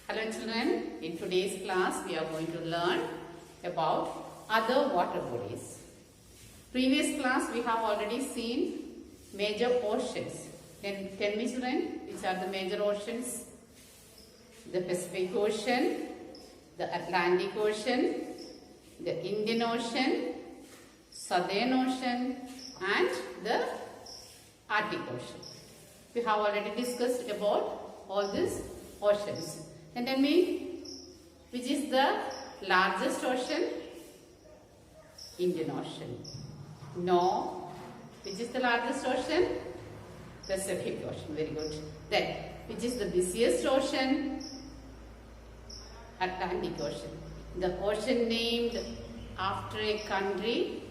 Hello children, in today's class we are going to learn about other water bodies. Previous class we have already seen major oceans. Can tell me children, which are the major oceans? The Pacific Ocean, the Atlantic Ocean, the Indian Ocean, Southern Ocean and the Arctic Ocean. We have already discussed about all these oceans. And tell me, which is the largest ocean? Indian Ocean. No. Which is the largest ocean? Pacific Ocean. Very good. Then, which is the busiest ocean? Atlantic Ocean. The ocean named after a country?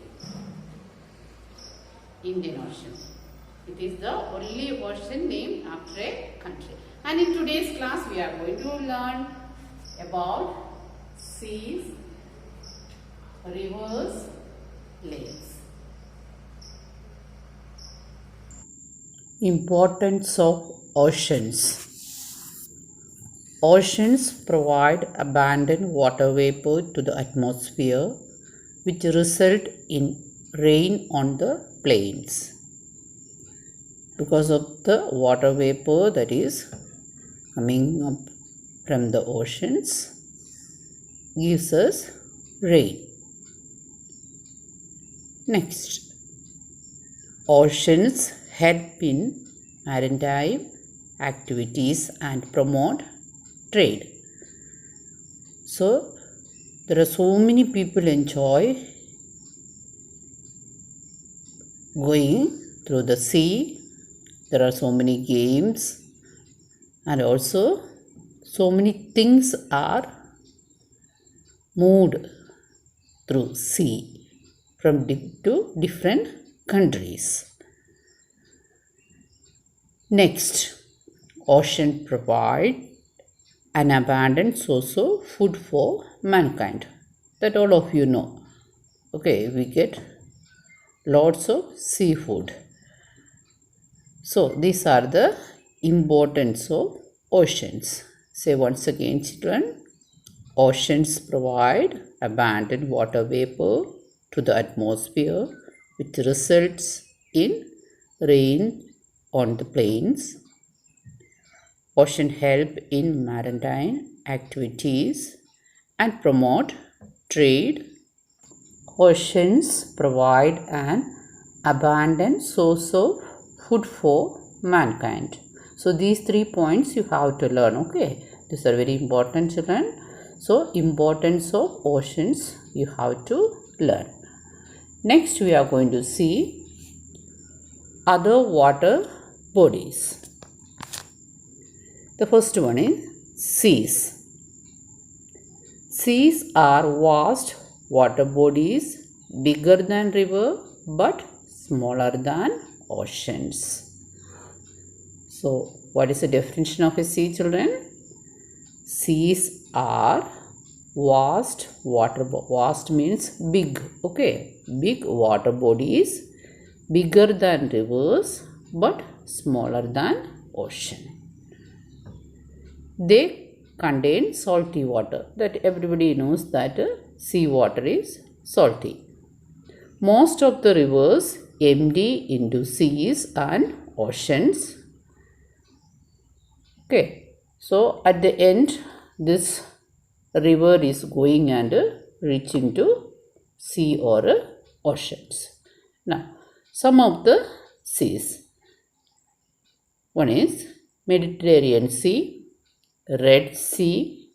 Indian Ocean. It is the only ocean named after a country. And in today's class we are going to learn about seas, rivers, lakes. Importance of oceans. Oceans provide abundant water vapor to the atmosphere, which result in rain on the plains. Because of the water vapor that is coming up from the oceans, gives us rain. Next, oceans help in maritime activities and promote trade. So, there are so many people enjoy going through the sea. There are so many games and also so many things are moved through sea from to different countries. Next, ocean provide an abundant source of food for mankind. That all of you know. Okay, we get lots of seafood. So, these are the importance of oceans. Say once again children, oceans provide abundant water vapor to the atmosphere, which results in rain on the plains. Ocean help in maritime activities and promote trade. Oceans provide an abundant source of food for mankind. So these 3 points you have to learn. Okay, these are very important children. So importance of oceans you have to learn. Next we are going to see other water bodies. The first one is seas. Seas are vast water bodies, bigger than river but smaller than oceans. So, what is the definition of a sea, children? Seas are vast water bodies. Vast means big. Okay, big water bodies, bigger than rivers but smaller than ocean. They contain salty water. That everybody knows that sea water is salty. Most of the rivers empty into seas and oceans. Okay, so at the end this river is going and reaching to sea or oceans. Now, some of the seas. One is Mediterranean Sea, Red Sea,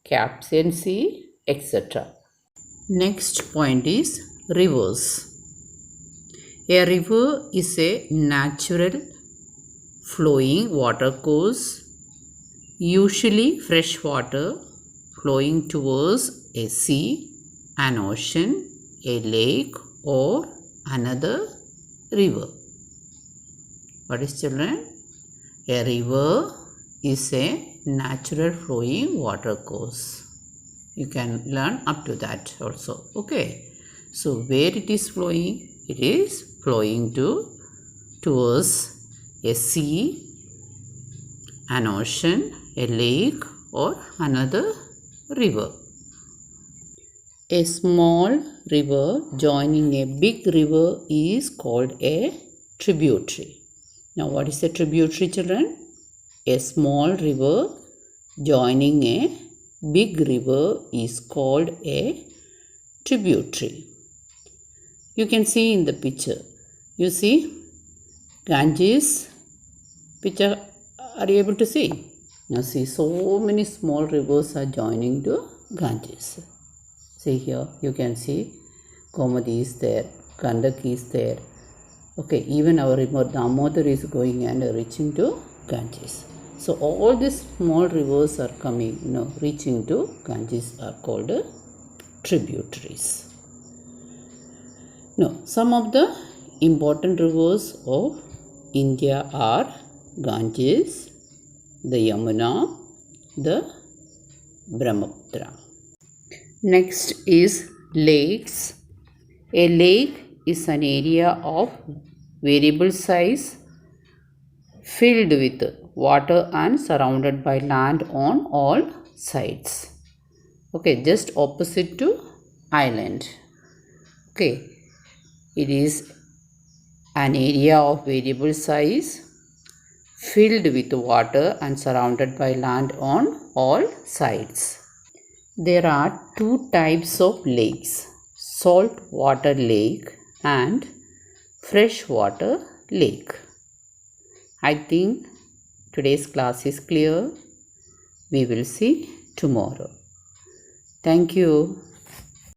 Caspian Sea, etc. Next point is rivers. A river is a natural flowing watercourse, usually fresh water, flowing towards a sea, an ocean, a lake or another river. What is children? A river is a natural flowing watercourse. You can learn up to that also. Okay. So where it is flowing? It is flowing towards a sea, an ocean, a lake or another river. A small river joining a big river is called a tributary. Now, what is a tributary, children? A small river joining a big river is called a tributary. You can see in the picture. You see Ganges picture. Are you able to see? Now see, so many small rivers are joining to Ganges. See here, you can see Gomati is there, Gandak is there. Okay, even our river Damodar is going and reaching to Ganges. So all these small rivers are coming, reaching to Ganges are called tributaries. Now, some of the important rivers of India are Ganges, the Yamuna, the Brahmaputra. Next is lakes. A lake is an area of variable size filled with water and surrounded by land on all sides. Okay, just opposite to island. Okay, it is an area of variable size filled with water and surrounded by land on all sides. There are two types of lakes, salt water lake and freshwater lake. I think today's class is clear. We will see tomorrow. Thank you.